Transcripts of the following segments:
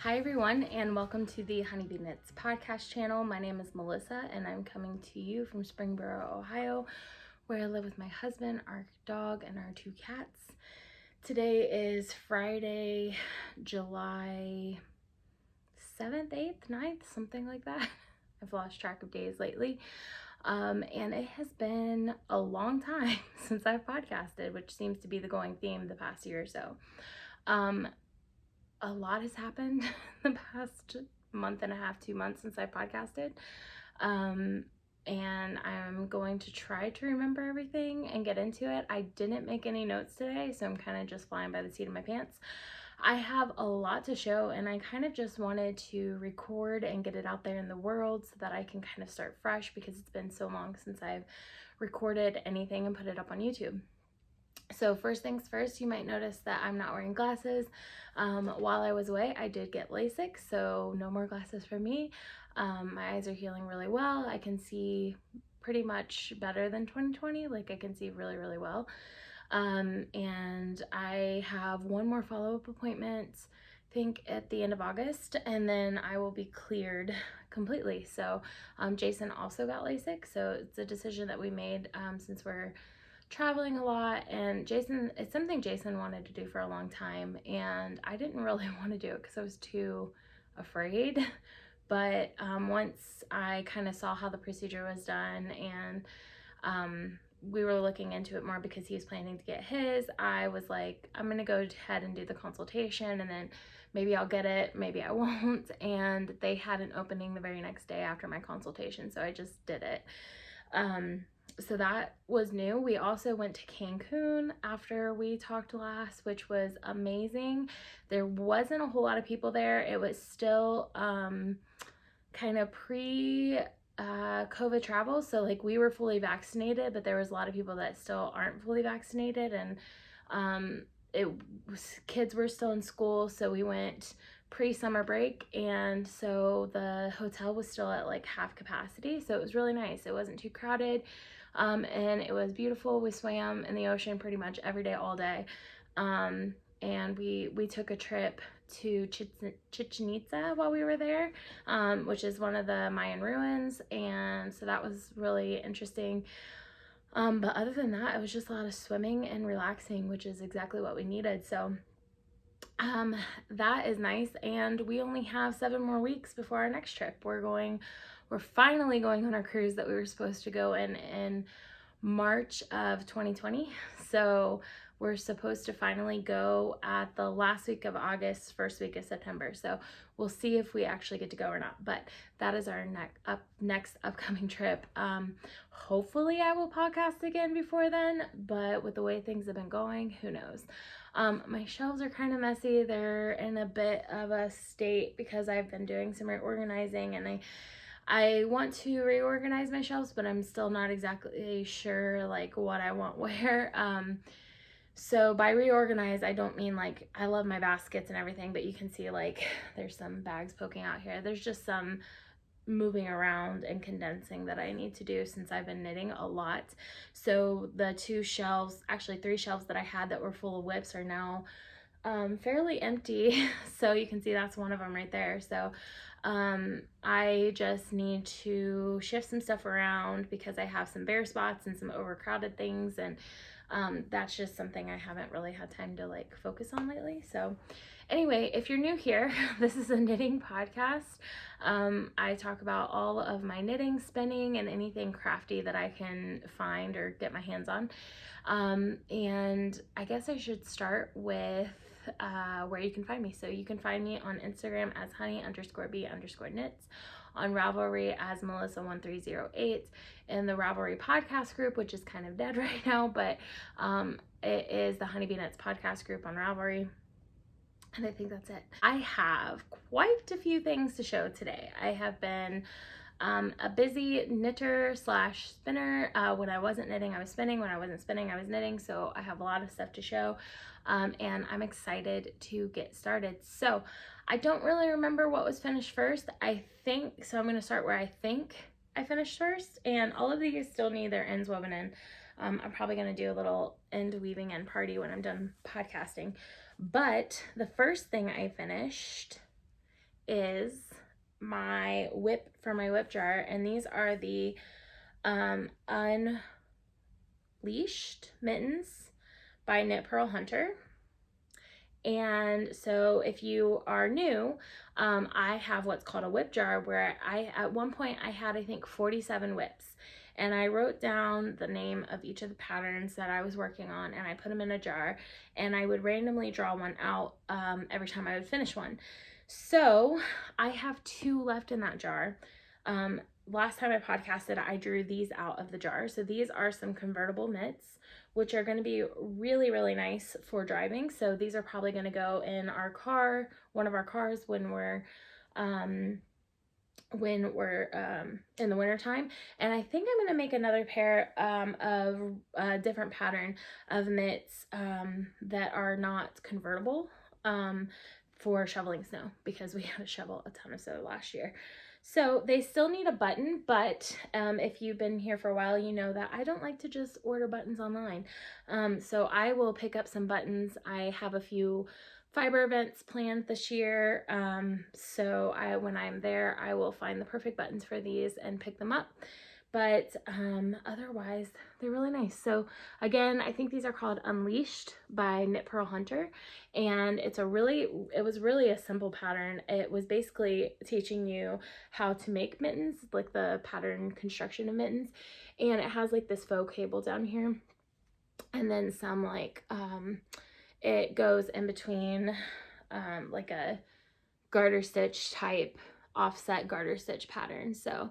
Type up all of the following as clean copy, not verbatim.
Hi everyone, and welcome to the Honeybee Knits podcast channel. My name is Melissa and I'm coming to you from Springboro, Ohio, where I live with my husband, our dog, and our two cats. Today is Friday, July 7th, 8th, 9th, something like that. I've lost track of days lately. And it has been a long time since I've podcasted, which seems to be the going theme the past year or so. A lot has happened the past month and a half, 2 months since I podcasted. And I'm going to try to remember everything and get into it. I didn't make any notes today, so I'm kind of just flying by the seat of my pants. I have a lot to show, and I kind of just wanted to record and get it out there in the world so that I can kind of start fresh, because it's been so long since I've recorded anything and put it up on YouTube. So first things first, you might notice that I'm not wearing glasses. While I was away, I did get LASIK, so no more glasses for me. My eyes are healing really well. I can see pretty much better than 2020. Like, I can see really, really well. And I have one more follow-up appointment, I think at the end of August, and then I will be cleared completely. So Jason also got LASIK, so it's a decision that we made since we're traveling a lot, and it's something Jason wanted to do for a long time, and I didn't really want to do it because I was too afraid. But once I kind of saw how the procedure was done, and we were looking into it more because he was planning to get his, I was like, I'm gonna go ahead and do the consultation, and then maybe I'll get it, maybe I won't. And they had an opening the very next day after my consultation, so I just did it. So that was new. We also went to Cancun after we talked last, which was amazing. There wasn't a whole lot of people there. It was still kind of pre COVID travel, so like we were fully vaccinated, but there was a lot of people that still aren't fully vaccinated, and kids were still in school, so we went pre-summer break, and so the hotel was still at like half capacity, so it was really nice. It wasn't too crowded, and it was beautiful. We swam in the ocean pretty much every day, all day, and we took a trip to Chichen Itza while we were there, which is one of the Mayan ruins, and so that was really interesting. But other than that, it was just a lot of swimming and relaxing, which is exactly what we needed. So that is nice, and we only have 7 more weeks before our next trip. We're finally going on our cruise that we were supposed to go in March of 2020. So we're supposed to finally go at the last week of August, first week of September. So we'll see if we actually get to go or not. But that is our next upcoming trip. Hopefully I will podcast again before then, but with the way things have been going, who knows? My shelves are kind of messy. They're in a bit of a state because I've been doing some reorganizing, and I want to reorganize my shelves, but I'm still not exactly sure like what I want where. So by reorganize, I don't mean like I love my baskets and everything, but you can see like there's some bags poking out here. There's just some moving around and condensing that I need to do since I've been knitting a lot. So the 2 shelves, actually 3 shelves that I had that were full of whips are now fairly empty. So you can see that's one of them right there. So I just need to shift some stuff around because I have some bare spots and some overcrowded things, and that's just something I haven't really had time to like focus on lately. So anyway, if you're new here, this is a knitting podcast. I talk about all of my knitting, spinning, and anything crafty that I can find or get my hands on. And I guess I should start with where you can find me. So you can find me on Instagram as honey_b_knits, on Ravelry as Melissa1308, in the Ravelry podcast group, which is kind of dead right now, but it is the Honeybee Knits podcast group on Ravelry. And I think that's it. I have quite a few things to show today. I have been a busy knitter slash spinner. When I wasn't knitting, I was spinning. When I wasn't spinning, I was knitting. So I have a lot of stuff to show, and I'm excited to get started. So I don't really remember what was finished first. I think, so I'm going to start where I think I finished first, and all of these still need their ends woven in. I'm probably going to do a little end weaving end party when I'm done podcasting. But the first thing I finished is my whip for my whip jar, and these are the Unleashed Mittens by Knit Pearl Hunter. And so if you are new, I have what's called a whip jar, where at one point I had, I think, 47 whips. And I wrote down the name of each of the patterns that I was working on, and I put them in a jar, and I would randomly draw one out every time I would finish one. So I have 2 left in that jar. Last time I podcasted, I drew these out of the jar. So these are some convertible mitts, which are going to be really, really nice for driving. So these are probably going to go in our car, one of our cars, when we're in the winter time. And I think I'm going to make another pair of a different pattern of mitts that are not convertible for shoveling snow, because we had to shovel a ton of snow last year. So they still need a button, but if you've been here for a while, you know that I don't like to just order buttons online. So I will pick up some buttons. I have a few fiber events planned this year. So when I'm there, I will find the perfect buttons for these and pick them up. But otherwise, they're really nice. So again, I think these are called Unleashed by Knit Pearl Hunter. And it was really a simple pattern. It was basically teaching you how to make mittens, like the pattern construction of mittens. And it has like this faux cable down here. And then some like, it goes in between like a garter stitch type offset garter stitch pattern. So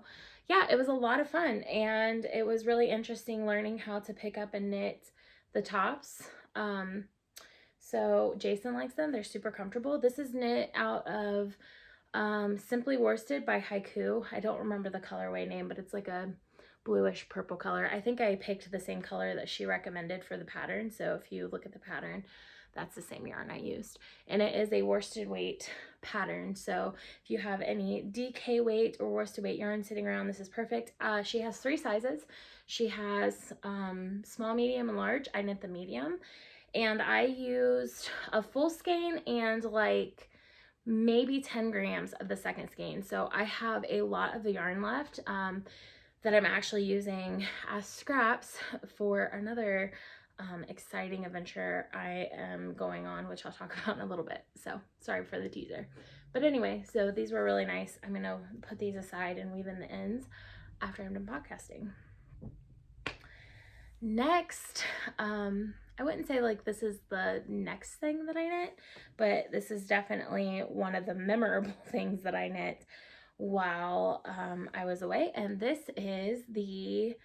yeah, it was a lot of fun, and it was really interesting learning how to pick up and knit the tops. So Jason likes them. They're super comfortable. This is knit out of Simply Worsted by Haiku. I don't remember the colorway name, but it's like a bluish purple color. I think I picked the same color that she recommended for the pattern. So if you look at the pattern, that's the same yarn I used. And it is a worsted weight pattern. So if you have any DK weight or worsted weight yarn sitting around, this is perfect. She has 3 sizes. She has small, medium, and large. I knit the medium. And I used a full skein and like maybe 10 grams of the second skein. So I have a lot of the yarn left that I'm actually using as scraps for another exciting adventure I am going on, which I'll talk about in a little bit. So sorry for the teaser. But anyway, so these were really nice. I'm gonna put these aside and weave in the ends after I'm done podcasting. Next, I wouldn't say like this is the next thing that I knit, but this is definitely one of the memorable things that I knit while I was away. And this is the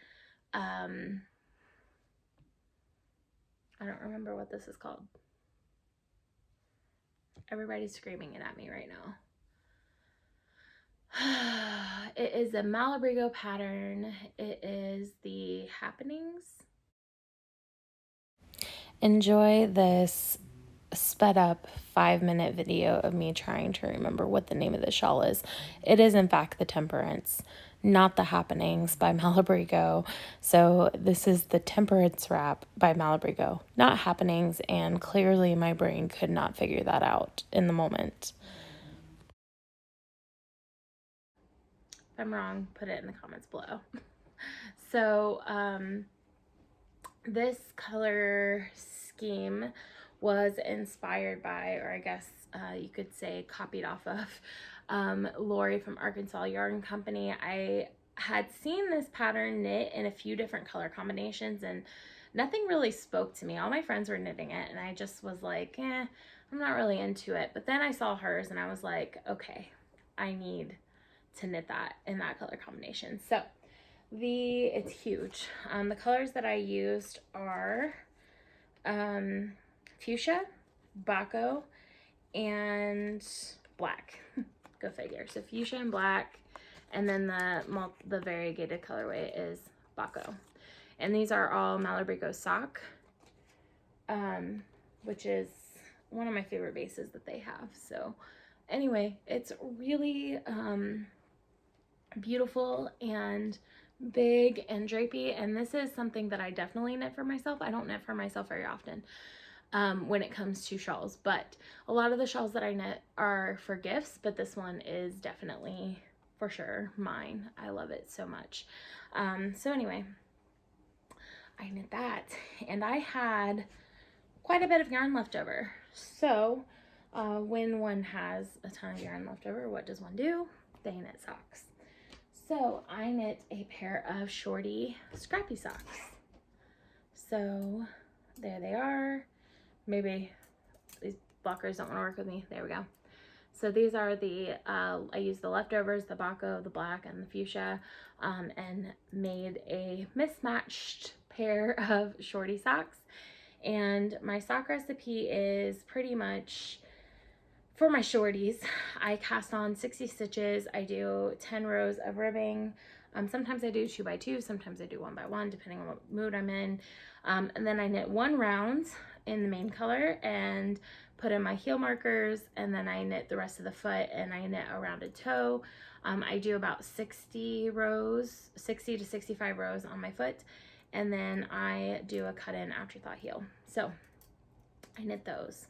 I don't remember what this is called. Everybody's screaming it at me right now. It is a Malabrigo pattern. It is the Happenings. Enjoy this sped up 5-minute video of me trying to remember what the name of the shawl is. It is in fact the Temperance, not the Happenings by Malabrigo. So this is the Temperance wrap by Malabrigo, not Happenings, and clearly my brain could not figure that out in the moment. If I'm wrong, put it in the comments below. So this color scheme was inspired by, or I guess you could say copied off of, Lori from Arkansas Yarn Company. I had seen this pattern knit in a few different color combinations, and nothing really spoke to me. All my friends were knitting it, and I just was like, I'm not really into it. But then I saw hers, and I was like, okay, I need to knit that in that color combination. So it's huge. The colors that I used are fuchsia, Bako, and black. Go figure. So fuchsia and black, and then the variegated colorway is Bako. And these are all Malabrigo sock, which is one of my favorite bases that they have. So anyway, it's really beautiful and big and drapey, and this is something that I definitely knit for myself. I don't knit for myself very often. when it comes to shawls. But a lot of the shawls that I knit are for gifts, but this one is definitely for sure mine. I love it so much. So anyway, I knit that, and I had quite a bit of yarn left over. So when one has a ton of yarn left over, what does one do? They knit socks. So I knit a pair of shorty scrappy socks. So there they are. Maybe these blockers don't want to work with me. There we go. So these are the, I used the leftovers, the Bako, the black, and the fuchsia, and made a mismatched pair of shorty socks. And my sock recipe is pretty much, for my shorties, I cast on 60 stitches. I do 10 rows of ribbing. Sometimes I do 2 by 2, sometimes I do 1 by 1, depending on what mood I'm in. And then I knit 1 round in the main color and put in my heel markers, and then I knit the rest of the foot, and I knit a rounded toe. I do about 60 rows, 60 to 65 rows on my foot, and then I do a cut-in afterthought heel. So I knit those.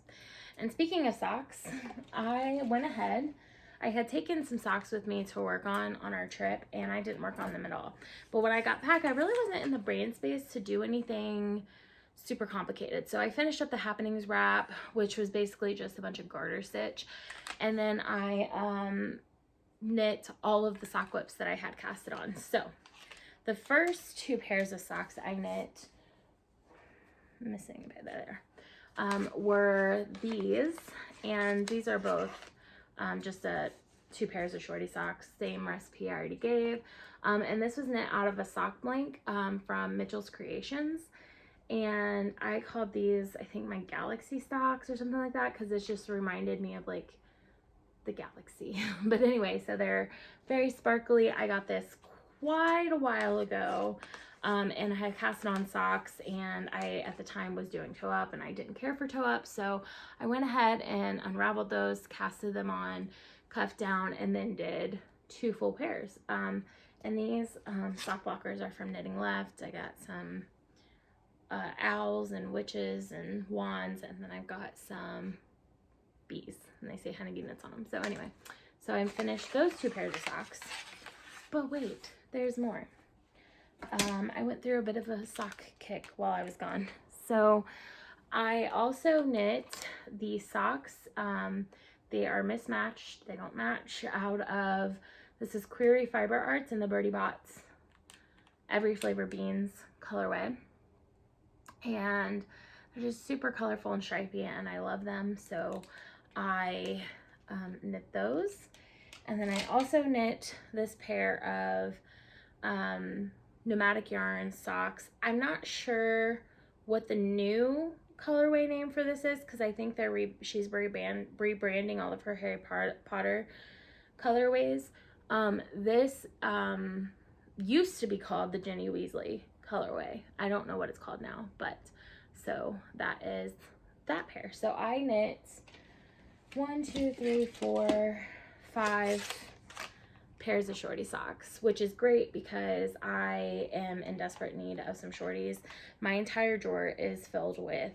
And speaking of socks, I went ahead. I had taken some socks with me to work on our trip, and I didn't work on them at all. But when I got back, I really wasn't in the brain space to do anything super complicated. So I finished up the Happenings wrap, which was basically just a bunch of garter stitch. And then I knit all of the sock whips that I had casted on. So the first 2 pairs of socks I knit, missing a bit there, were these. And these are both just 2 pairs of shorty socks, same recipe I already gave. And this was knit out of a sock blank from Mitchell's Creations. And I called these, I think, my galaxy socks or something like that, because it just reminded me of like the galaxy. But anyway, so they're very sparkly. I got this quite a while ago, and I had cast on socks, and I at the time was doing toe up, and I didn't care for toe up, so I went ahead and unraveled those, casted them on, cuffed down, and then did 2 full pairs. And these sock blockers are from Knitting Left. I got some owls and witches and wands, and then I've got some bees, and they say honeybee knits on them. So anyway, so I finished those 2 pairs of socks. But wait, there's more. I went through a bit of a sock kick while I was gone. So I also knit the socks. They are mismatched. They don't match, out of, this is Query Fiber Arts in the Birdie Bots Every Flavor Beans colorway. And they're just super colorful and stripy, and I love them. So I knit those. And then I also knit this pair of Nomadic Yarn socks. I'm not sure what the new colorway name for this is, because I think she's rebranding all of her Harry Potter colorways. This used to be called the Ginny Weasley colorway. I don't know what it's called now, but so that is that pair. So I knit 1, 2, 3, 4, 5 pairs of shorty socks, which is great because I am in desperate need of some shorties. My entire drawer is filled with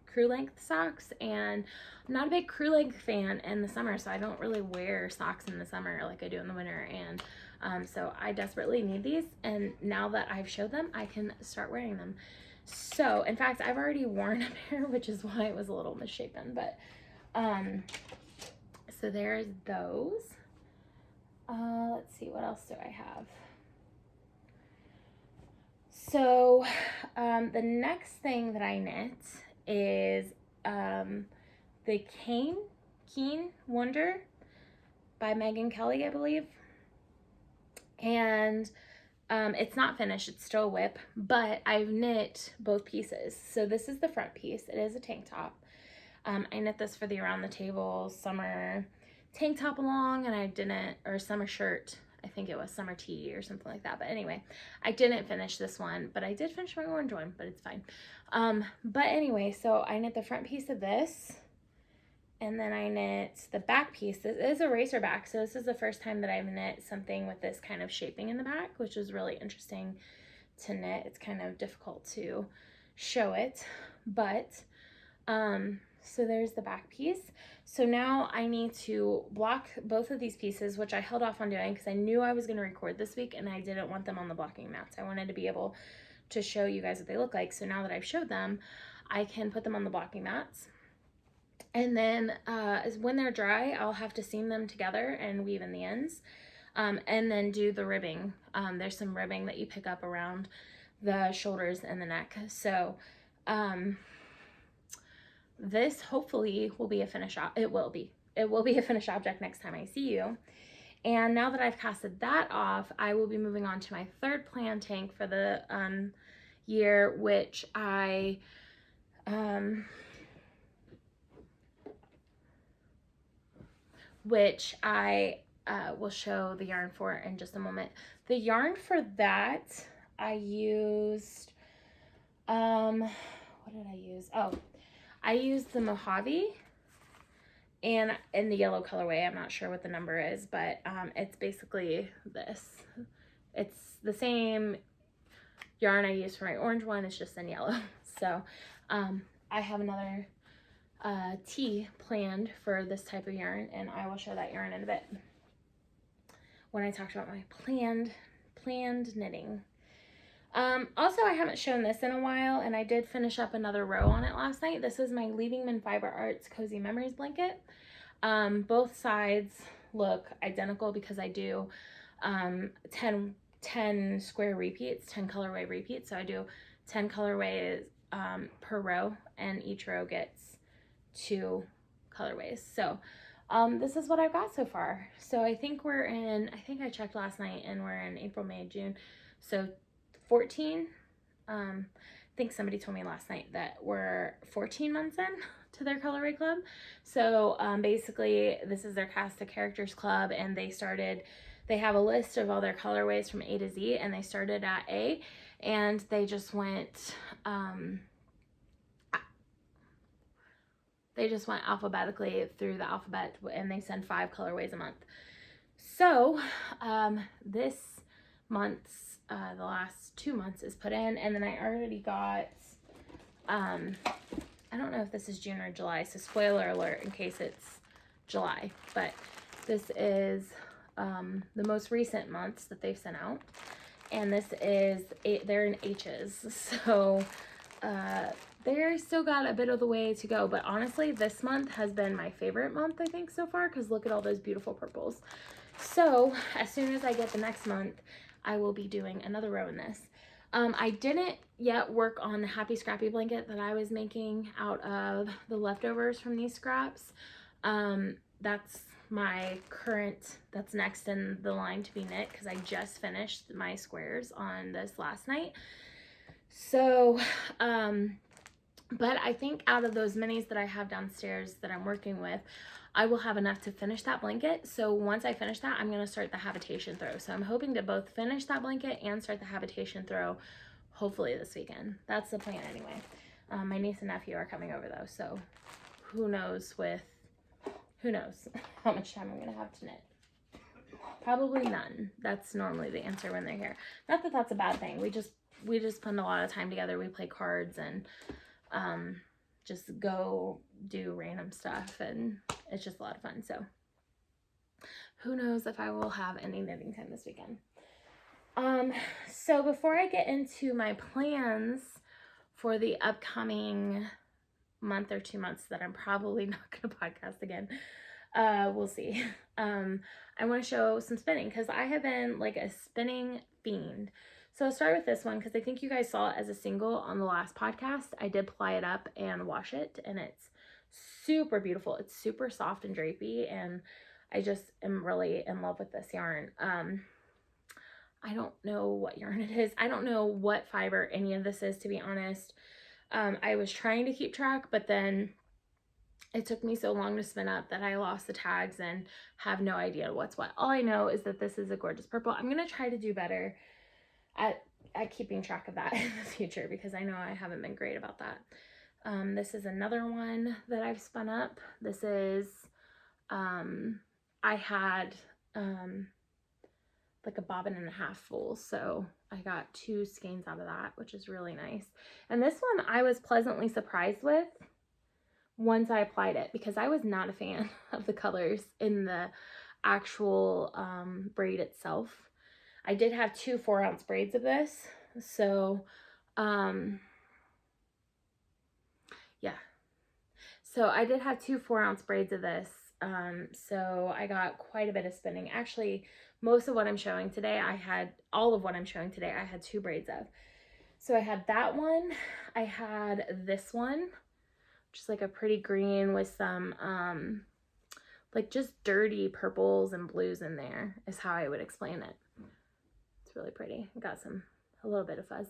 crew length socks, and I'm not a big crew length fan in the summer, so I don't really wear socks in the summer like I do in the winter. And so I desperately need these, and now that I've showed them, I can start wearing them. So in fact, I've already worn a pair, which is why it was a little misshapen. But so there's those. Let's see, what else do I have? So the next thing that I knit is the Keen Wonder by Megan Kelly, I believe. And it's not finished, it's still a whip, but I've knit both pieces. So this is the front piece. It is a tank top. I knit this for the Around the Table summer tank top along, and I didn't, or summer shirt, I think it was summer tee or something like that. But anyway, I didn't finish this one, but I did finish my orange one, but it's fine. But anyway, so I knit the front piece of this, and then I knit the back piece. This is a racer back, so this is the first time that I've knit something with this kind of shaping in the back, which is really interesting to knit. It's kind of difficult to show it, but So there's the back piece. So now I need to block both of these pieces, which I held off on doing because I knew I was going to record this week and I didn't want them on the blocking mats. I wanted to be able to show you guys what they look like. So now that I've showed them, I can put them on the blocking mats. And then when they're dry, I'll have to seam them together and weave in the ends. And then do the ribbing. There's some ribbing that you pick up around the shoulders and the neck. So this hopefully will be a finished, it will be a finished object next time I see you. And now that I've casted that off, I will be moving on to my third plan tank for the year, which I will show the yarn for in just a moment. The yarn for that I used, what did I use? Oh, I used the Mojave and in the yellow colorway. I'm not sure what the number is, but it's basically this. It's the same yarn I used for my orange one, it's just in yellow. So I have another tee planned for this type of yarn, and I will show that yarn in a bit when I talked about my planned knitting. Also, I haven't shown this in a while, and I did finish up another row on it last night. This is my Leavingman Fiber Arts Cozy Memories blanket. Both sides look identical because I do 10 square repeats, 10 colorway repeats. So I do 10 colorways per row, and each row gets 2 colorways. So this is what I've got so far. So I think we're in, I think I checked last night, and we're in April, May, June. So 14. I think somebody told me last night that we're 14 months in to their colorway club. So basically this is their cast of characters club, and they have a list of all their colorways from A to Z, and they started at A, and they just went alphabetically through the alphabet, and they send 5 colorways a month. So this month's the last 2 months is put in, and then I already got I don't know if this is June or July, so spoiler alert in case it's July, but this is the most recent months that they've sent out, and this is they're in H's, so they're still got a bit of the way to go. But honestly, this month has been my favorite month, I think, so far, because look at all those beautiful purples. So as soon as I get the next month, I will be doing another row in this. I didn't yet work on the Happy Scrappy blanket that I was making out of the leftovers from these scraps. That's my current, that's next in the line to be knit, because I just finished my squares on this last night. So, but I think out of those minis that I have downstairs that I'm working with, I will have enough to finish that blanket. So once I finish that, I'm going to start the habitation throw. So I'm hoping to both finish that blanket and start the habitation throw hopefully this weekend. That's the plan anyway. My niece and nephew are coming over though, so who knows how much time I'm going to have to knit. Probably none. That's normally the answer when they're here. Not that that's a bad thing. We just spend a lot of time together. We play cards and just go do random stuff, and it's just a lot of fun. So who knows if I will have any knitting time this weekend. So before I get into my plans for the upcoming month or 2 months that I'm probably not going to podcast again, we'll see. I want to show some spinning, because I have been like a spinning fiend. So I'll start with this one because I think you guys saw it as a single on the last podcast. I did ply it up and wash it, and it's super beautiful. It's super soft and drapey, and I just am really in love with this yarn. I don't know what yarn it is. I don't know what fiber any of this is, to be honest. I was trying to keep track, but then it took me so long to spin up that I lost the tags and have no idea what's what. All I know is that this is a gorgeous purple. I'm going to try to do better at keeping track of that in the future, because I know I haven't been great about that. This is another one that I've spun up. This is, I had like a bobbin and a half full, so I got 2 skeins out of that, which is really nice. And this one I was pleasantly surprised with. once I applied it, because I was not a fan of the colors in the actual braid itself. I did have 2 4-ounce braids of this, so yeah. So I did have 2 4-ounce braids of this, so I got quite a bit of spinning. Actually, most of what I'm showing today, all of what I'm showing today, I had 2 braids of. So I had that one, I had this one, just like a pretty green with some like just dirty purples and blues in there is how I would explain it. It's really pretty. I got a little bit of fuzz.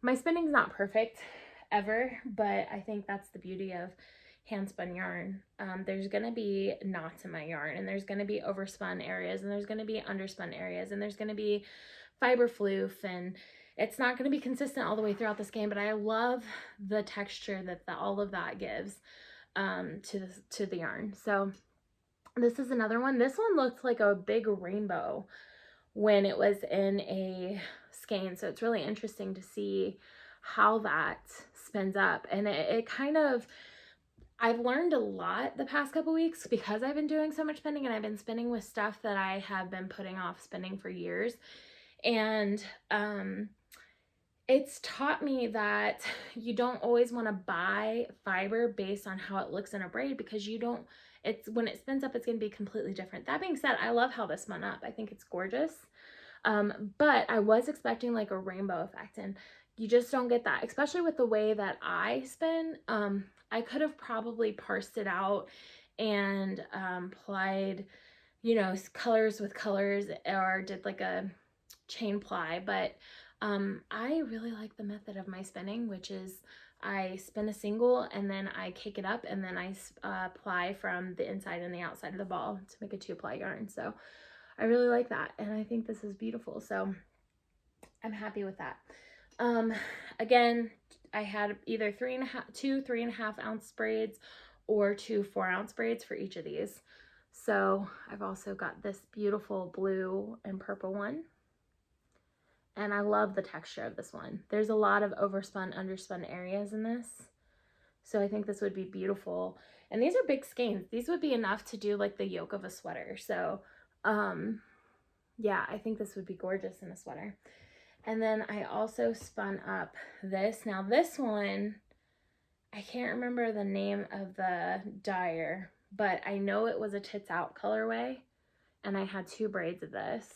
My spinning's not perfect ever, but I think that's the beauty of hand spun yarn. There's gonna be knots in my yarn, and there's gonna be overspun areas, and there's gonna be underspun areas, and there's gonna be fiber floof, and it's not gonna be consistent all the way throughout this game, but I love the texture that all of that gives to the yarn. So this is another one. This one looked like a big rainbow when it was in a skein, so it's really interesting to see how that spins up. And it kind of, I've learned a lot the past couple weeks because I've been doing so much spinning, and I've been spinning with stuff that I have been putting off spinning for years. And it's taught me that you don't always want to buy fiber based on how it looks in a braid, because when it spins up, it's going to be completely different. That being said, I love how this spun up. I think it's gorgeous. But I was expecting like a rainbow effect, and you just don't get that, especially with the way that I spin. I could have probably parsed it out and plied, colors with colors, or did like a chain ply, but I really like the method of my spinning, which is I spin a single and then I kick it up, and then I ply from the inside and the outside of the ball to make a 2-ply yarn. So I really like that, and I think this is beautiful, so I'm happy with that. Again, I had either 2 3.5 ounce braids or 2 4-ounce braids for each of these. So I've also got this beautiful blue and purple one, and I love the texture of this one. There's a lot of overspun, underspun areas in this, so I think this would be beautiful. And these are big skeins. These would be enough to do like the yoke of a sweater. So yeah, I think this would be gorgeous in a sweater. And then I also spun up this. Now this one, I can't remember the name of the dyer, but I know it was a tits out colorway, and I had 2 braids of this.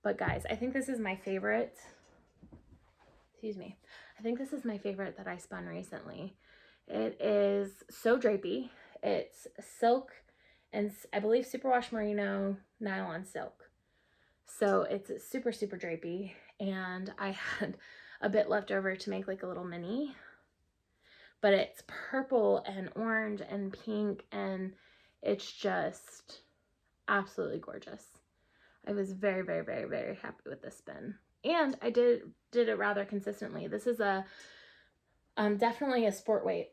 But guys, I think this is my favorite. Excuse me. I think this is my favorite that I spun recently. It is so drapey. It's silk and I believe superwash merino nylon silk. So it's super, super drapey, and I had a bit left over to make like a little mini, but it's purple and orange and pink, and it's just absolutely gorgeous. I was very, very, very, very happy with this spin, and I did it rather consistently. This is definitely a sport weight.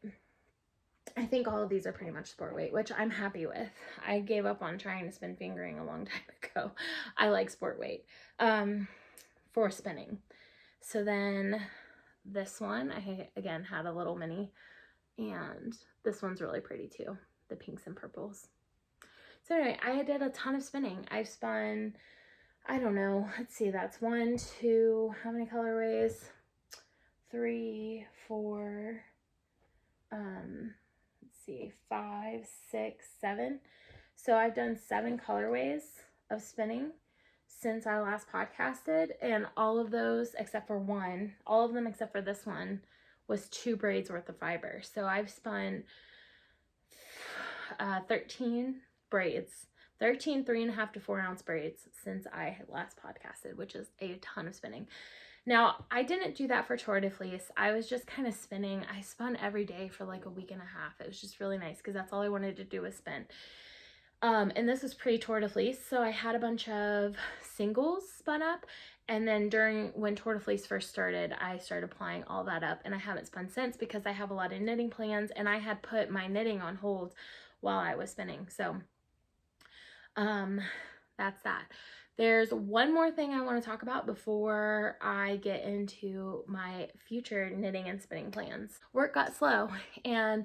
I think all of these are pretty much sport weight, which I'm happy with. I gave up on trying to spin fingering a long time ago. I like sport weight for spinning. So then this one, I again had a little mini, and this one's really pretty too, the pinks and purples. So anyway, I did a ton of spinning. I've spun, I don't know, let's see, that's 1, 2, how many colorways? 3, 4, let's see, 5, 6, 7. So I've done 7 colorways of spinning since I last podcasted, and all of those except for one, all of them except for this one, was 2 braids worth of fiber. So I've spun 13 braids, 13 3.5 to 4 ounce braids since I had last podcasted, which is a ton of spinning. Now, I didn't do that for Tour de Fleece. I was just kind of spinning. I spun every day for like a week and a half. It was just really nice because that's all I wanted to do was spin. And this was pre-Tour de Fleece, so I had a bunch of singles spun up, and then when Tour de Fleece first started, I started applying all that up, and I haven't spun since because I have a lot of knitting plans, and I had put my knitting on hold while I was spinning. So that's that. There's one more thing I want to talk about before I get into my future knitting and spinning plans. Work got slow, and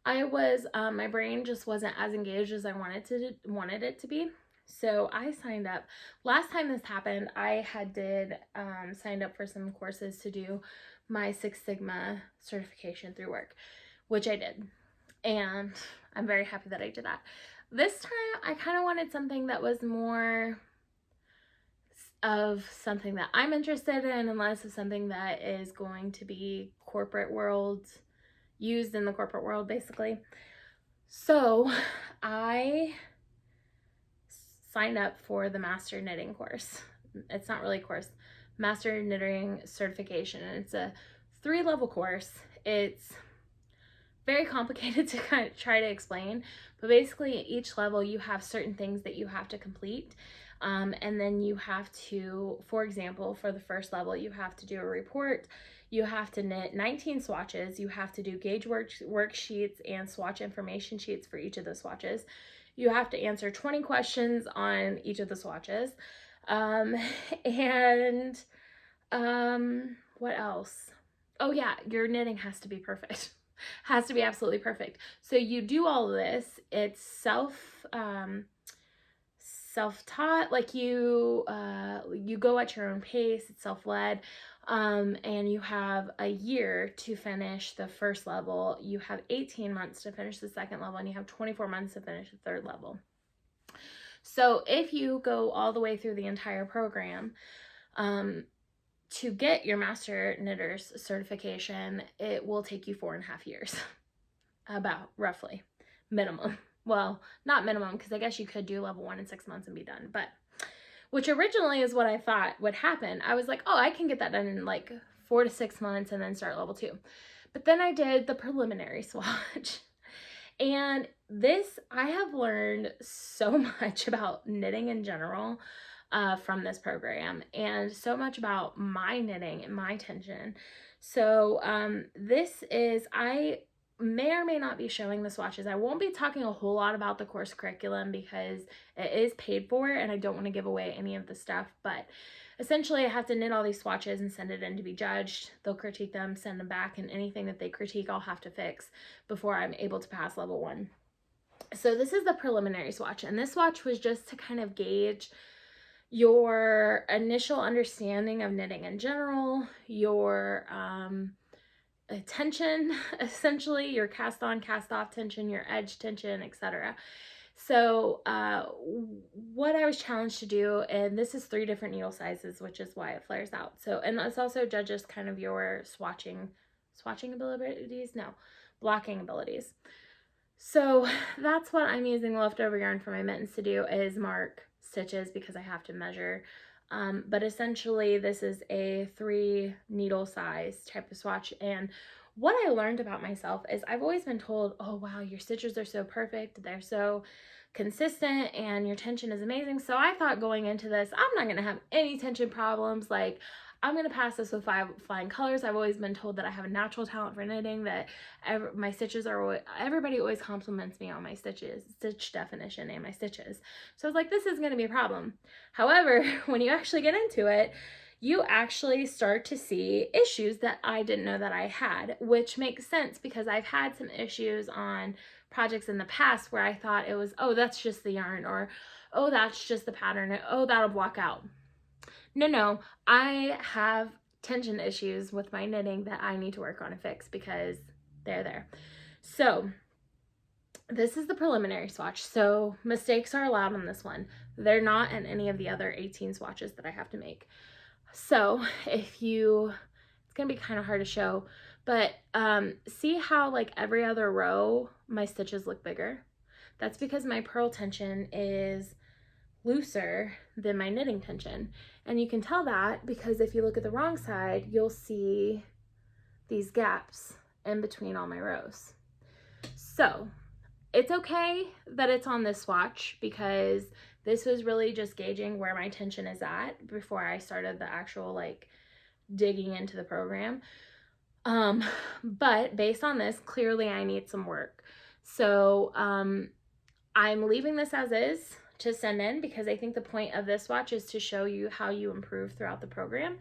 my brain just wasn't as engaged as I wanted it to be. So I signed up. Last time this happened, I had signed up for some courses to do my Six Sigma certification through work, which I did. And I'm very happy that I did that. This time I kind of wanted something that was more of something that I'm interested in and less of something that is going to be corporate world, used in the corporate world basically. So I signed up for the master knitting course. It's not really a course, master knitting certification. And it's a 3-level course. It's very complicated to kind of try to explain, but basically at each level you have certain things that you have to complete. And then you have to, for example, for the first level, you have to do a report. You have to knit 19 swatches. You have to do gauge worksheets and swatch information sheets for each of the swatches. You have to answer 20 questions on each of the swatches. What else? Oh yeah, your knitting has to be perfect. Has to be absolutely perfect. So you do all of this. It's self-taught, like you go at your own pace. It's self-led, and you have a year to finish the first level. You have 18 months to finish the second level, and you have 24 months to finish the third level. So if you go all the way through the entire program, to get your master knitters certification, it will take you 4.5 years, about roughly, minimum. Well, not minimum, because I guess you could do level 1 in 6 months and be done, but which originally is what I thought would happen. I was like, oh, I can get that done in like 4 to 6 months and then start level 2. But then I did the preliminary swatch. And I have learned so much about knitting in general from this program, and so much about my knitting and my tension. So I may or may not be showing the swatches. I won't be talking a whole lot about the course curriculum because it is paid for and I don't want to give away any of the stuff, but essentially I have to knit all these swatches and send it in to be judged. They'll critique them, send them back, and anything that they critique I'll have to fix before I'm able to pass level 1. So this is the preliminary swatch, and this swatch was just to kind of gauge your initial understanding of knitting in general, your tension, essentially, your cast on, cast off tension, your edge tension, etc. So what I was challenged to do, and this is 3 different needle sizes, which is why it flares out. So, and this also judges kind of your swatching abilities, no, blocking abilities. So that's what I'm using leftover yarn for my mittens to do, is mark stitches because I have to measure. But essentially this is a 3 needle size type of swatch. And what I learned about myself is I've always been told, oh wow, your stitches are so perfect, they're so consistent, and your tension is amazing. So I thought going into this, I'm not going to have any tension problems. Like, I'm going to pass this with 5 flying colors. I've always been told that I have a natural talent for knitting, that my stitches are, everybody always compliments me on my stitch definition and my stitches. So I was like, this isn't going to be a problem. However, when you actually get into it, you actually start to see issues that I didn't know that I had, which makes sense because I've had some issues on projects in the past where I thought it was, oh, that's just the yarn, or oh, that's just the pattern, or oh, that'll block out. No, I have tension issues with my knitting that I need to work on and fix because they're there. So this is the preliminary swatch. So mistakes are allowed on this one. They're not in any of the other 18 swatches that I have to make. So it's gonna be kind of hard to show, but see how like every other row my stitches look bigger? That's because my purl tension is looser than my knitting tension. And you can tell that because if you look at the wrong side, you'll see these gaps in between all my rows. So it's okay that it's on this swatch because this was really just gauging where my tension is at before I started the actual like digging into the program. But based on this, clearly I need some work. So I'm leaving this as is to send in because I think the point of this swatch is to show you how you improve throughout the program.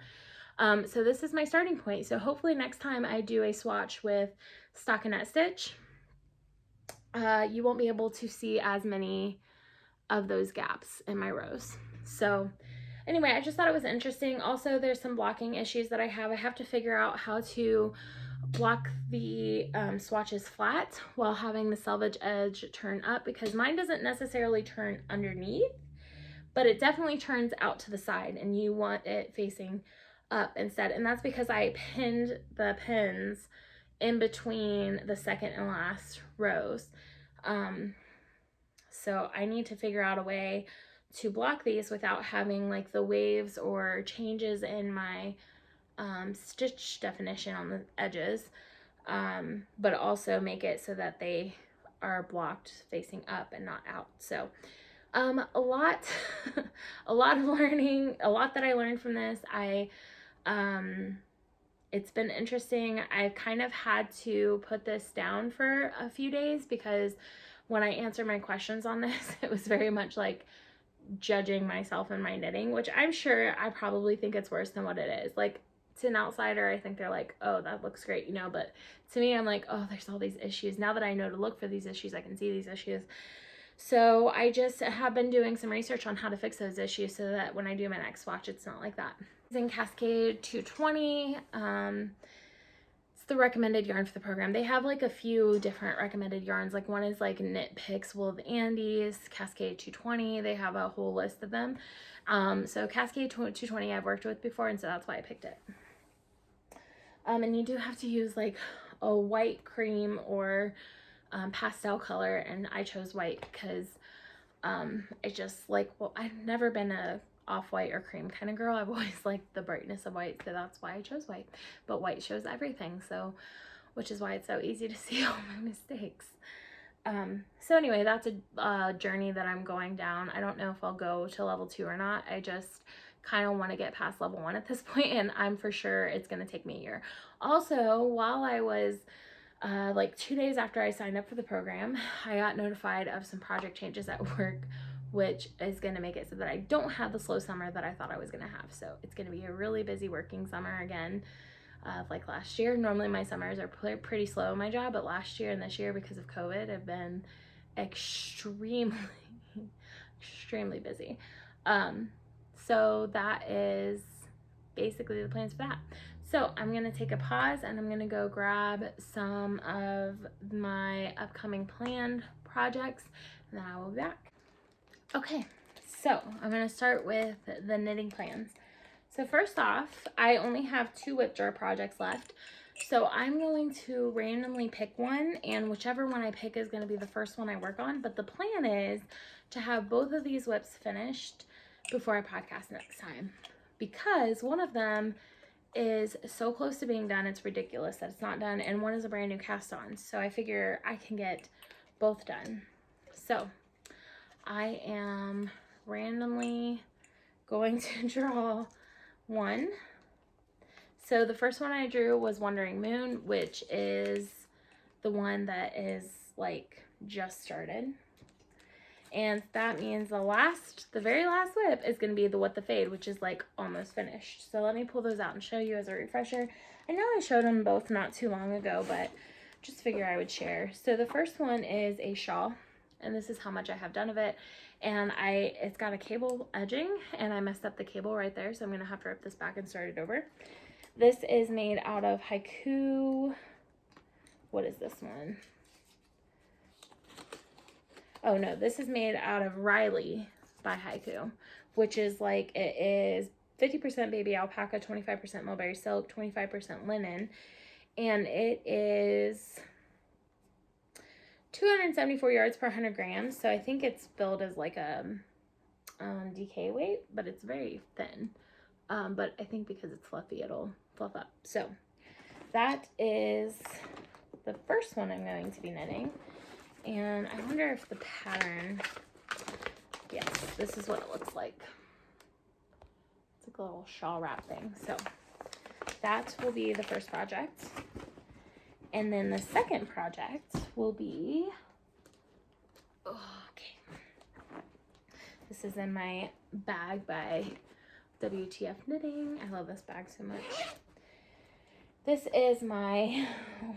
So this is my starting point. So hopefully next time I do a swatch with stockinette stitch, you won't be able to see as many of those gaps in my rows. So anyway, I just thought it was interesting. Also, there's some blocking issues that I have. I have to figure out how to block the swatches flat while having the selvage edge turn up, because mine doesn't necessarily turn underneath, but it definitely turns out to the side, and you want it facing up instead. And that's because I pinned the pins in between the second and last rows. So I need to figure out a way to block these without having like the waves or changes in my stitch definition on the edges, but also make it so that they are blocked facing up and not out. So a lot of learning, a lot that I learned from this. It's been interesting. I've kind of had to put this down for a few days, because when I answered my questions on this, it was very much like judging myself and my knitting, which I'm sure I probably think it's worse than what it is. Like, to an outsider, I think they're like, oh, that looks great, you know, but to me, I'm like, oh, there's all these issues. Now that I know to look for these issues, I can see these issues. So I just have been doing some research on how to fix those issues so that when I do my next swatch, it's not like that. In Cascade 220, it's the recommended yarn for the program. They have like a few different recommended yarns. Like one is like Knit Picks Wool of the Andes, Cascade 220. They have a whole list of them. So Cascade 220 I've worked with before, and so that's why I picked it. And you do have to use like a white cream or pastel color, and I chose white because I just like, well, I've never been a off-white or cream kind of girl. I've always liked the brightness of white, so that's why I chose white. But white shows everything, so, which is why it's so easy to see all my mistakes. So anyway, that's a journey that I'm going down. I don't know if I'll go to level 2 or not. I just kind of want to get past level 1 at this point, and I'm for sure it's going to take me a year. Also, while I was like 2 days after I signed up for the program, I got notified of some project changes at work, which is going to make it so that I don't have the slow summer that I thought I was going to have. So it's going to be a really busy working summer again, like last year. Normally my summers are pretty slow in my job, but last year and this year, because of COVID, have been extremely busy. So that is basically the plans for that. So I'm going to take a pause, and I'm going to go grab some of my upcoming planned projects, and then I will be back. Okay, so I'm going to start with the knitting plans. So first off, I only have 2 whip jar projects left. So I'm going to randomly pick one, and whichever one I pick is going to be the first one I work on. But the plan is to have both of these whips finished before I podcast next time, because one of them is so close to being done, it's ridiculous that it's not done, and one is a brand new cast on. So I figure I can get both done. So I am randomly going to draw one. So the first one I drew was Wandering Moon, which is the one that is like just started. And that means the very last whip is going to be the What the Fade, which is like almost finished. So let me pull those out and show you as a refresher. I know I showed them both not too long ago, but just figure I would share. So the first one is a shawl, and this is how much I have done of it. And it's got a cable edging, and I messed up the cable right there, so I'm going to have to rip this back and start it over. This is made out of Haiku. What is this one? Oh no, this is made out of Riley by Haiku, which is like, it is 50% baby alpaca, 25% mulberry silk, 25% linen, and it is 274 yards per 100 grams. So I think it's billed as like a DK weight, but it's very thin. But I think because it's fluffy, it'll fluff up. So that is the first one I'm going to be knitting. And I wonder if the pattern, yes, this is what it looks like. It's like a little shawl wrap thing. So that will be the first project. And then the second project will be, okay, this is in my bag by WTF Knitting. I love this bag so much. This is my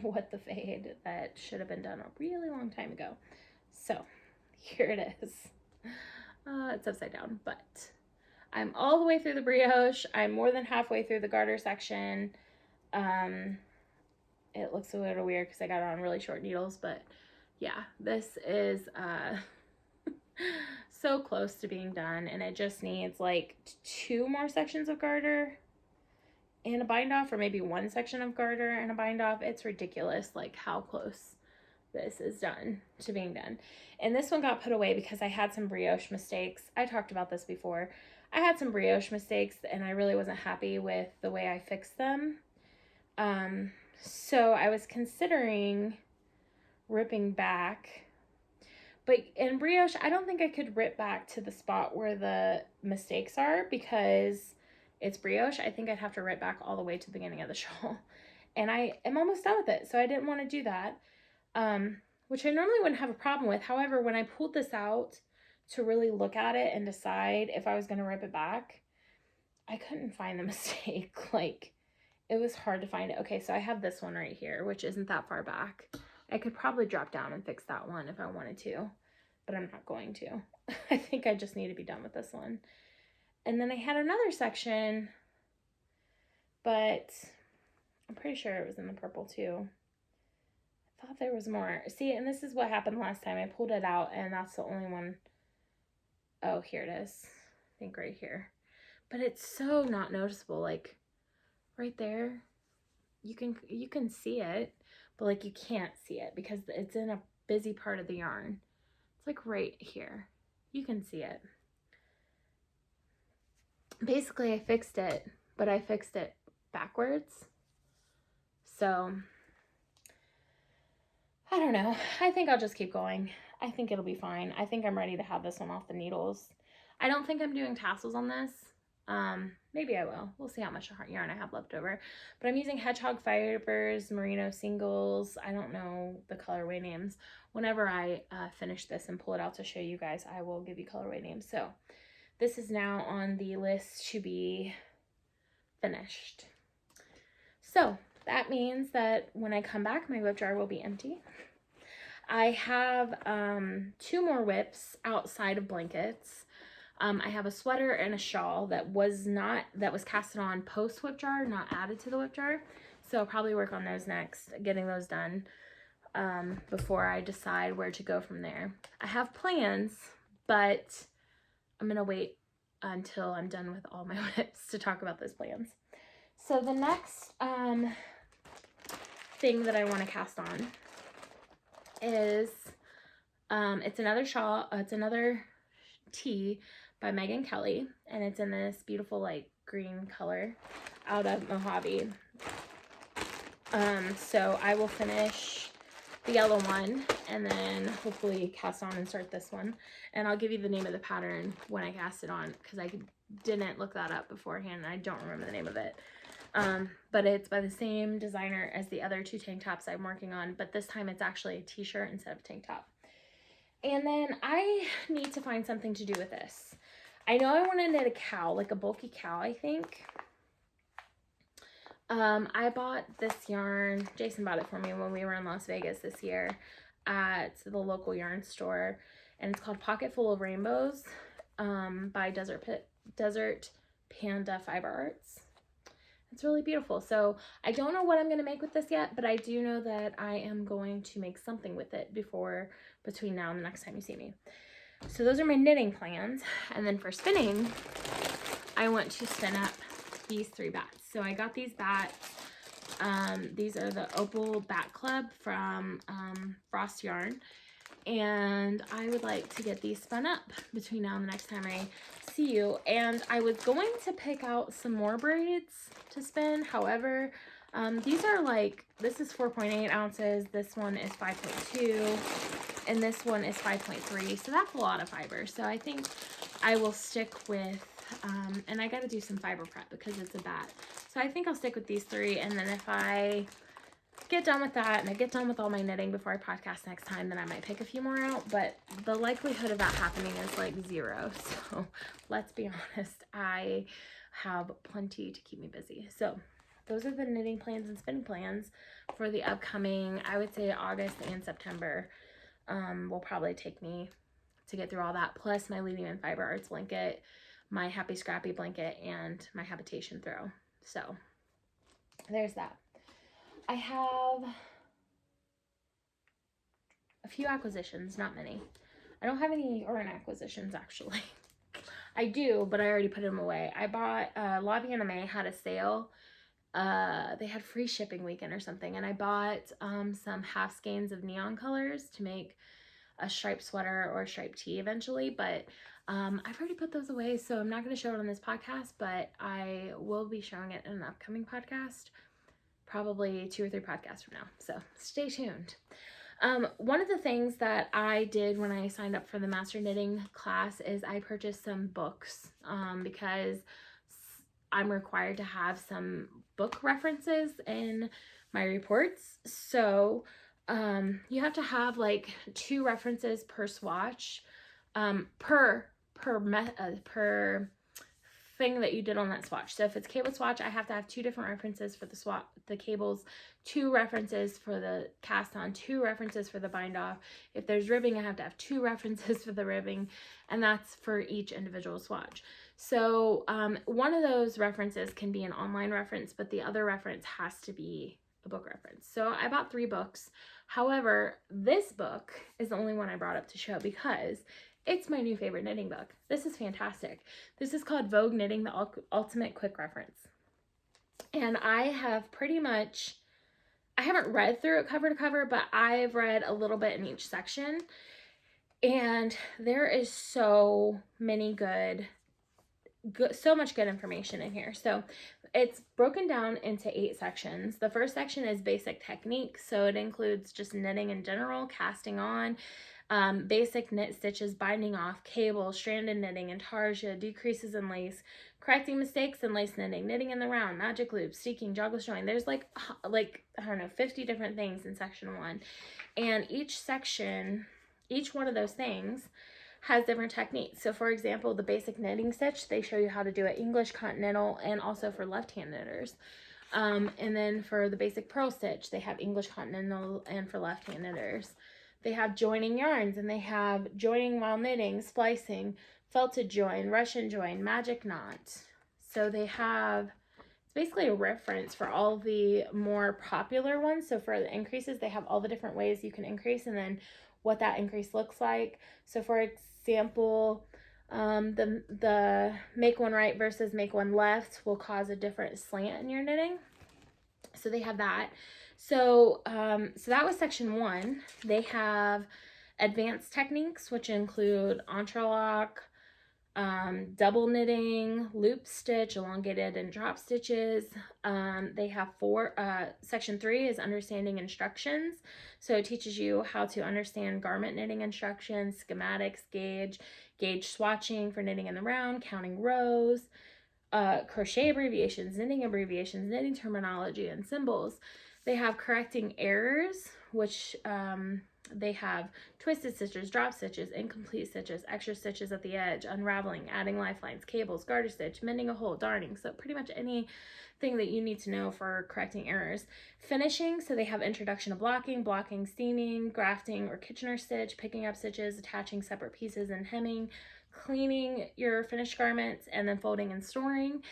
what the fade that should have been done a really long time ago. So here it is. It's upside down, but I'm all the way through the brioche. I'm more than halfway through the garter section. It looks a little weird because I got it on really short needles, but yeah, this is so close to being done, and it just needs like 2 more sections of garter and a bind off, or maybe 1 section of garter and a bind off. It's ridiculous like how close this is done to being done. And this one got put away because I had some brioche mistakes. I talked about this before. I had some brioche mistakes and I really wasn't happy with the way I fixed them. So I was considering ripping back, but in brioche, I don't think I could rip back to the spot where the mistakes are because it's brioche. I think I'd have to rip back all the way to the beginning of the shawl, and I am almost done with it, so I didn't want to do that, which I normally wouldn't have a problem with. However, when I pulled this out to really look at it and decide if I was going to rip it back, I couldn't find the mistake. Like, it was hard to find it. Okay, so I have this one right here, which isn't that far back. I could probably drop down and fix that one if I wanted to, but I'm not going to. I think I just need to be done with this one. And then I had another section, but I'm pretty sure it was in the purple too. I thought there was more. See, and this is what happened last time. I pulled it out and that's the only one. Oh, here it is. I think right here. But it's so not noticeable. Like right there, you can see it, but like you can't see it because it's in a busy part of the yarn. It's like right here. You can see it. Basically, I fixed it, but I fixed it backwards. So I don't know. I think I'll just keep going. I think it'll be fine. I think I'm ready to have this one off the needles. I don't think I'm doing tassels on this. Maybe I will. We'll see how much yarn I have left over. But I'm using hedgehog fibers, merino singles. I don't know the colorway names. Whenever I finish this and pull it out to show you guys, I will give you colorway names. So this is now on the list to be finished. So that means that when I come back, my whip jar will be empty. I have 2 more whips outside of blankets. I have a sweater and a shawl that was casted on post whip jar, not added to the whip jar. So I'll probably work on those next, getting those done before I decide where to go from there. I have plans, but I'm gonna wait until I'm done with all my whips to talk about those plans. So the next thing that I want to cast on is it's another shawl. It's another tee by Megan Kelly, and it's in this beautiful like green color out of Mojave. So I will finish the yellow one and then hopefully cast on and start this one, and I'll give you the name of the pattern when I cast it on because I didn't look that up beforehand and I don't remember the name of it. But it's by the same designer as the other 2 tank tops I'm working on, but this time it's actually a t-shirt instead of a tank top. And then I need to find something to do with this. I know I want to knit a cow, like a bulky cow, I think. I bought this yarn. Jason bought it for me when we were in Las Vegas this year at the local yarn store, and it's called Pocket Full of Rainbows by Desert Panda Fiber Arts. It's really beautiful. So I don't know what I'm going to make with this yet, but I do know that I am going to make something with it between now and the next time you see me. So those are my knitting plans. And then for spinning, I want to spin up these 3 bats. So I got these bats. These are the Opal Bat Club from Frost Yarn. And I would like to get these spun up between now and the next time I see you. And I was going to pick out some more braids to spin. However, these are like, this is 4.8 ounces. This one is 5.2 and this one is 5.3. So that's a lot of fiber. So I think I will stick with, and I got to do some fiber prep because it's a bat. So I think I'll stick with these 3. And then if I get done with that and I get done with all my knitting before I podcast next time, then I might pick a few more out, but the likelihood of that happening is like 0. So let's be honest, I have plenty to keep me busy. So those are the knitting plans and spinning plans for the upcoming, I would say, August and September. Will probably take me to get through all that, plus my Leading in Fiber Arts blanket, my Happy Scrappy blanket, and my habitation throw. So there's that. I have a few acquisitions, not many. I don't have any Oran acquisitions, actually. I do, but I already put them away. I bought, Lobby Anime had a sale. They had free shipping weekend or something, and I bought some half skeins of neon colors to make a striped sweater or a striped tee eventually, but I've already put those away, so I'm not going to show it on this podcast, but I will be showing it in an upcoming podcast, probably 2 or 3 podcasts from now, so stay tuned. One of the things that I did when I signed up for the master knitting class is I purchased some books because I'm required to have some book references in my reports. So you have to have like 2 references per swatch, per thing that you did on that swatch. So if it's cable swatch, I have to have 2 different references for the cables, 2 references for the cast on, 2 references for the bind off. If there's ribbing, I have to have 2 references for the ribbing, and that's for each individual swatch. So one of those references can be an online reference, but the other reference has to be a book reference. So I bought 3 books. However, this book is the only one I brought up to show because it's my new favorite knitting book. This is fantastic. This is called Vogue Knitting, the Ultimate Quick Reference. And I have pretty much, I haven't read through it cover to cover, but I've read a little bit in each section. And there is so much good information in here. So it's broken down into 8 sections. The first section is basic techniques. So it includes just knitting in general, casting on, basic knit stitches, binding off, cable, stranded knitting, intarsia, decreases in lace, correcting mistakes in lace knitting, knitting in the round, magic loop, steeking, joggle join. There's like I don't know, 50 different things in section 1. And each section, each one of those things has different techniques. So for example, the basic knitting stitch, they show you how to do it English, continental, and also for left-hand knitters. And then for the basic purl stitch, they have English, continental, and for left-hand knitters. They have joining yarns, and they have joining while knitting, splicing, felted join, Russian join, magic knot. So they have, it's basically a reference for all the more popular ones. So for the increases, they have all the different ways you can increase and then what that increase looks like. So for example, the make one right versus make one left will cause a different slant in your knitting. So they have that. So that was section 1. They have advanced techniques, which include entrelac, double knitting, loop stitch, elongated and drop stitches. They have 4, section 3 is understanding instructions. So it teaches you how to understand garment knitting instructions, schematics, gauge swatching for knitting in the round, counting rows, crochet abbreviations, knitting terminology, and symbols. They have correcting errors, which they have twisted stitches, drop stitches, incomplete stitches, extra stitches at the edge, unraveling, adding lifelines, cables, garter stitch, mending a hole, darning. So pretty much anything that you need to know for correcting errors. Finishing, so they have introduction to blocking, steaming, grafting or Kitchener stitch, picking up stitches, attaching separate pieces and hemming, cleaning your finished garments, and then folding and storing.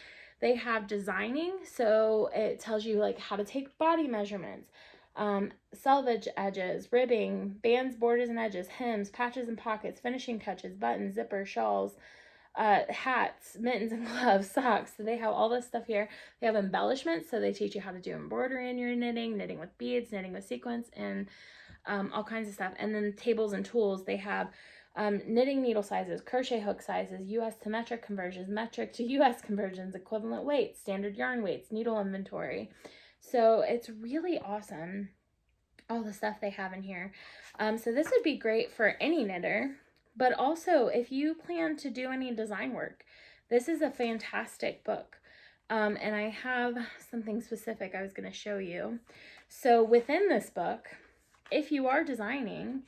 They have designing, so it tells you like how to take body measurements, selvage edges, ribbing, bands, borders and edges, hems, patches and pockets, finishing touches, buttons, zippers, shawls, hats, mittens and gloves, socks. So they have all this stuff here. They have embellishments, so they teach you how to do embroidery in your knitting, knitting with beads, knitting with sequins, and all kinds of stuff. And then tables and tools, they have knitting needle sizes, crochet hook sizes, US to metric conversions, metric to US conversions, equivalent weights, standard yarn weights, needle inventory. So it's really awesome, all the stuff they have in here. So this would be great for any knitter, but also if you plan to do any design work, this is a fantastic book. And I have something specific I was going to show you. So within this book, if you are designing,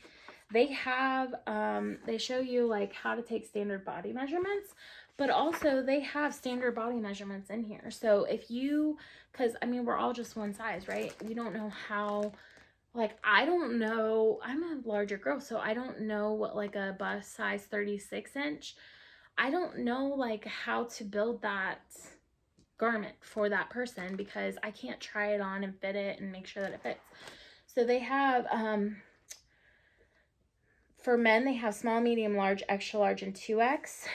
they have, they show you like how to take standard body measurements, But also they have standard body measurements in here. So if you, because I mean, we're all just one size, right? We don't know how, like, I don't know, I'm a larger girl, so I don't know what like a bust size 36 inch, I don't know like how to build that garment for that person, because I can't try it on and fit it and make sure that it fits. So they have, for men, they have small, medium, large, extra large, and 2X.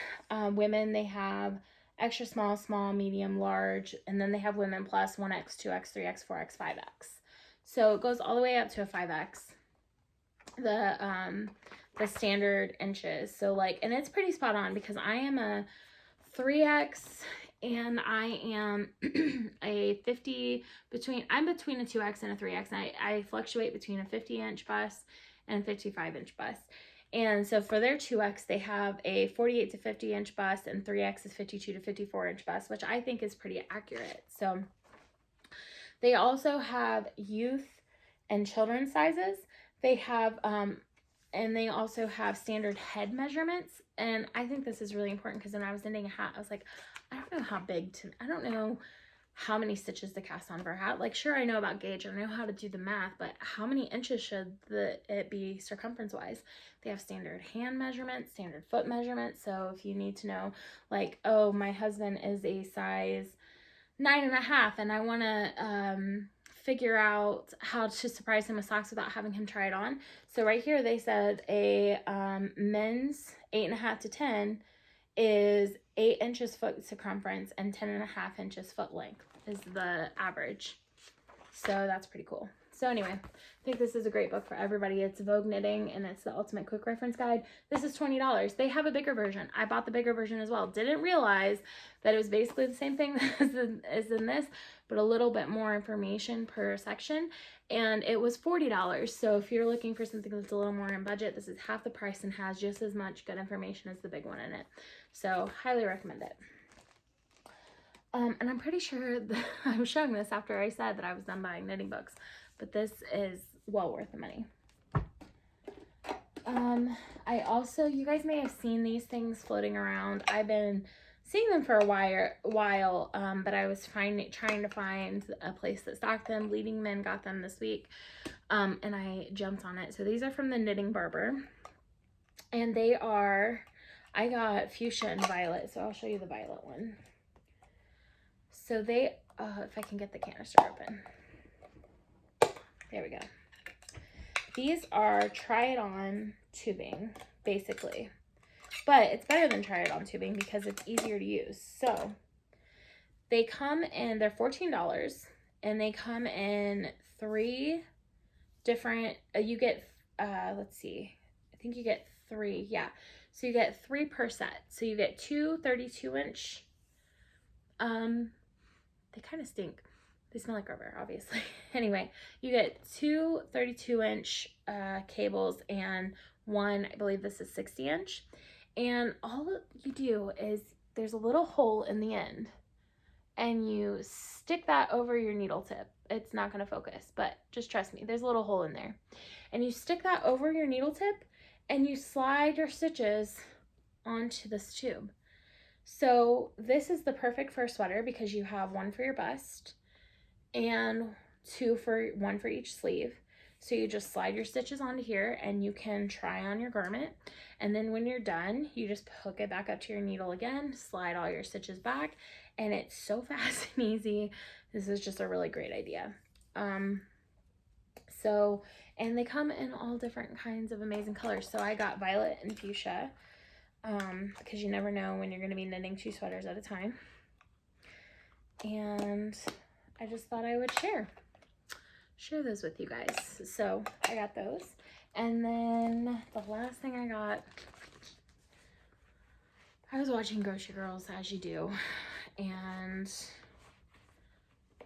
Women, they have extra small, small, medium, large, and then they have women plus 1X, 2X, 3X, 4X, 5X. So it goes all the way up to a 5X. The standard inches. So like, and it's pretty spot on because I am a 3X and I am a 50 between, I'm between a 2X and a 3X. And I fluctuate between a 50-inch bust and 55-inch bust. And so for their 2X, they have a 48 to 50-inch bust, and 3X is 52 to 54-inch bust, which I think is pretty accurate. So they also have youth and children's sizes. They have, and they also have standard head measurements. And I think this is really important because when I was knitting a hat, I was like, I don't know how big to, I don't know how many stitches to cast on for a hat. Like, sure, I know about gauge, I know how to do the math, but how many inches should it be circumference wise? They have standard hand measurements, standard foot measurements. So if you need to know, like, oh, my husband is a size 9.5 and I want to figure out how to surprise him with socks without having him try it on. So right here they said a men's 8.5 to 10 is 8 inches foot circumference and 10.5 inches foot length is the average. So that's pretty cool. So anyway, I think this is a great book for everybody. It's Vogue Knitting and it's the Ultimate Quick Reference Guide. This is $20. They have a bigger version. I bought the bigger version as well. Didn't realize that it was basically the same thing as in this, but a little bit more information per section. And it was $40. So if you're looking for something that's a little more in budget, this is half the price and has just as much good information as the big one in it. So highly recommend it. And I'm pretty sure that I was showing this after I said that I was done buying knitting books, but this is well worth the money. I also, you guys may have seen these things floating around. I've been seeing them for a while, but I was trying to find a place that stocked them. Bleeding Men got them this week, and I jumped on it. So these are from the Knitting Barber, and they are, I got fuchsia and violet, so I'll show you the violet one. So they, if I can get the canister open. There we go. These are try-it-on tubing, basically. But it's better than try-it-on tubing because it's easier to use. So they come in, they're $14, and they come in 3 different, you get, let's see, I think you get 3, yeah. So you get 3 per set. So you get 2 32-inch, they kind of stink. They smell like rubber, obviously. Anyway, you get 2 32-inch cables and 1, I believe this is 60-inch. And all you do is there's a little hole in the end and you stick that over your needle tip. It's not going to focus, but just trust me, there's a little hole in there. And you stick that over your needle tip and you slide your stitches onto this tube. So this is the perfect for a sweater because you have 1 for your bust and 1 for each sleeve. So you just slide your stitches onto here and you can try on your garment. And then when you're done, you just hook it back up to your needle again, slide all your stitches back, and it's so fast and easy. This is just a really great idea. And they come in all different kinds of amazing colors. So I got violet and fuchsia. Because you never know when you're going to be knitting 2 sweaters at a time. And I just thought I would share those with you guys. So I got those. And then the last thing I got, I was watching Grocery Girls, as you do, and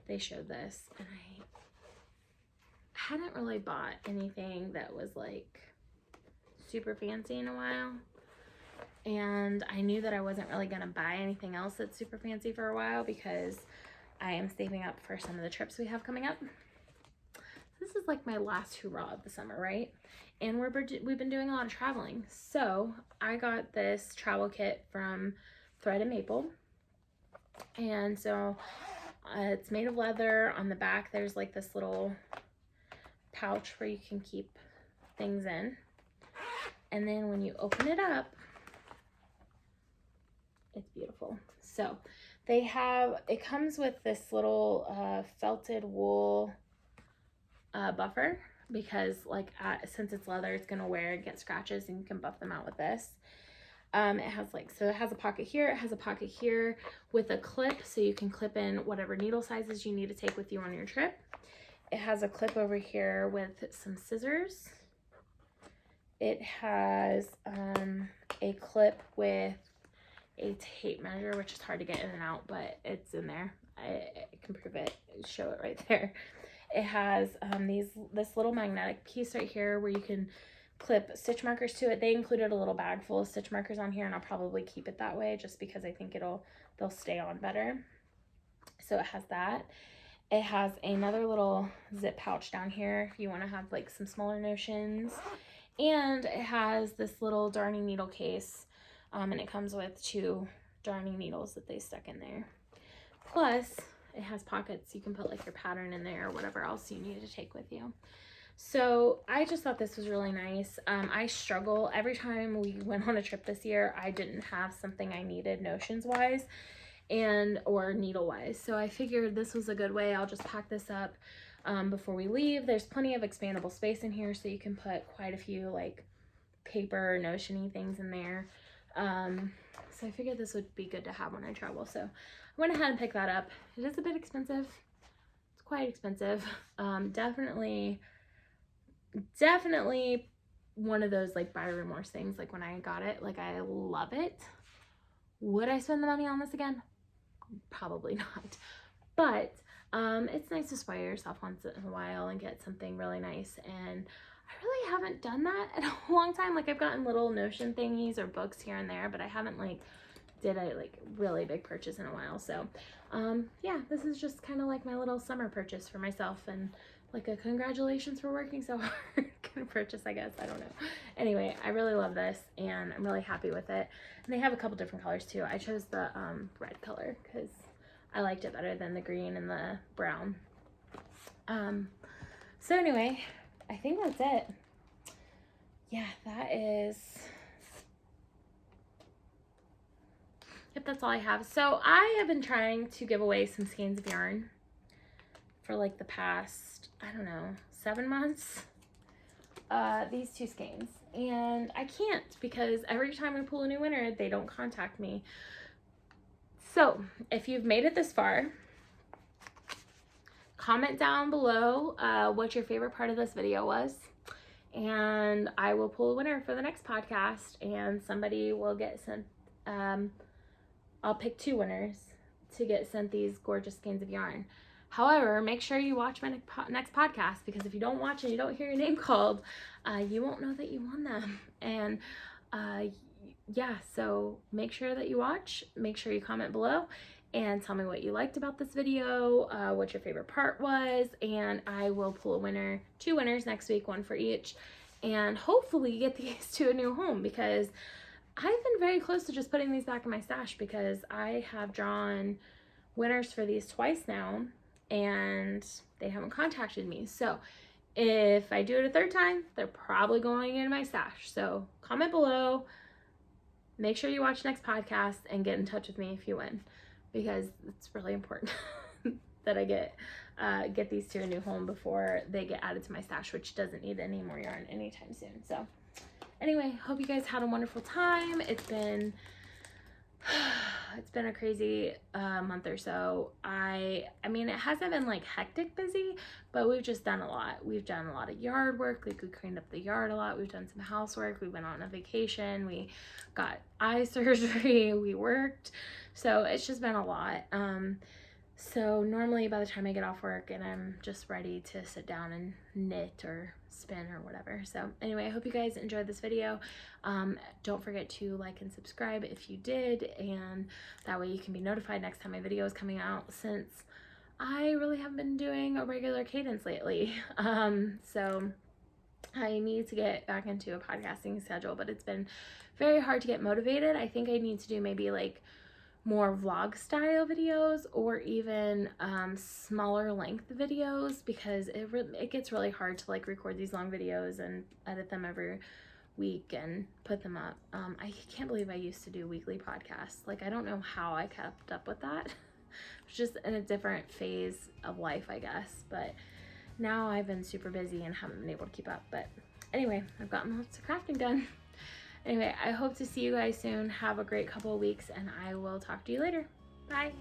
they showed this, and I hadn't really bought anything that was like super fancy in a while. And I knew that I wasn't really going to buy anything else that's super fancy for a while because I am saving up for some of the trips we have coming up. This is like my last hurrah of the summer, right? And we've been doing a lot of traveling. So I got this travel kit from threaded maple. And so it's made of leather. On the back there's like this little pouch where you can keep things in. And then when you open it up, it's beautiful. So they have, it comes with this little felted wool buffer, because like since it's leather, it's gonna wear and get scratches, and you can buff them out with this. It has like, so it has a pocket here, it has a pocket here with a clip, so you can clip in whatever needle sizes you need to take with you on your trip. It has a clip over here with some scissors. It has a clip with a tape measure, which is hard to get in and out, but it's in there. I can prove it, show it right there. It has this little magnetic piece right here where you can clip stitch markers to it. They included a little bag full of stitch markers on here, and I'll probably keep it that way just because I think they'll stay on better. So it has that. It has another little zip pouch down here if you want to have like some smaller notions. And it has this little darning needle case, and it comes with 2 darning needles that they stuck in there. Plus, it has pockets. You can put like your pattern in there or whatever else you need to take with you. So I just thought this was really nice. I struggle every time we went on a trip this year. I didn't have something I needed notions wise or needle wise. So I figured this was a good way. I'll just pack this up before we leave. There's plenty of expandable space in here, so you can put quite a few like paper notion-y things in there. So I figured this would be good to have when I travel. So I went ahead and picked that up. It is a bit expensive. It's quite expensive. Definitely one of those like buy remorse things. Like when I got it, like I love it. Would I spend the money on this again? Probably not. But it's nice to spoil yourself once in a while and get something really nice. And I really haven't done that in a long time. Like I've gotten little notion thingies or books here and there, but I haven't like did a like really big purchase in a while. So yeah, this is just kind of like my little summer purchase for myself, and like a congratulations for working so hard kind of purchase, I guess. I don't know. Anyway, I really love this and I'm really happy with it. And they have a couple different colors too. I chose the red color because I liked it better than the green and the brown. So anyway, I think that's it. Yeah, that is, yep, that's all I have. So I have been trying to give away some skeins of yarn for like the past, I don't know, 7 months. These 2 skeins, and I can't because every time I pull a new winner, they don't contact me. So if you've made it this far, comment down below what your favorite part of this video was, and I will pull a winner for the next podcast, and somebody will get sent, I'll pick 2 winners to get sent these gorgeous skeins of yarn. However, make sure you watch my next podcast, because if you don't watch and you don't hear your name called, you won't know that you won them. And yeah, so make sure that you watch, make sure you comment below and tell me what you liked about this video, what your favorite part was, and I will pull a winner, 2 winners next week, 1 for each, and hopefully get these to a new home, because I've been very close to just putting these back in my stash, because I have drawn winners for these twice now and they haven't contacted me. So if I do it a 3rd time, they're probably going in my stash. So comment below, make sure you watch next podcast, and get in touch with me if you win, because it's really important that I get these to a new home before they get added to my stash, which doesn't need any more yarn anytime soon. So anyway, hope you guys had a wonderful time. It's been a crazy month or so. I mean, it hasn't been like hectic busy, but we've just done a lot. We've done a lot of yard work. Like we cleaned up the yard a lot. We've done some housework. We went on a vacation. We got eye surgery. We worked. So it's just been a lot. So normally by the time I get off work and I'm just ready to sit down and knit or spin or whatever. So anyway, I hope you guys enjoyed this video. Don't forget to like and subscribe if you did, and that way you can be notified next time my video is coming out, since I really haven't been doing a regular cadence lately. So I need to get back into a podcasting schedule, but it's been very hard to get motivated. I think I need to do maybe like more vlog style videos, or even smaller length videos, because it gets really hard to like record these long videos and edit them every week and put them up. I can't believe I used to do weekly podcasts. Like, I don't know how I kept up with that. It's just in a different phase of life, I guess, but now I've been super busy and haven't been able to keep up. But anyway, I've gotten lots of crafting done. Anyway, I hope to see you guys soon. Have a great couple of weeks, and I will talk to you later. Bye.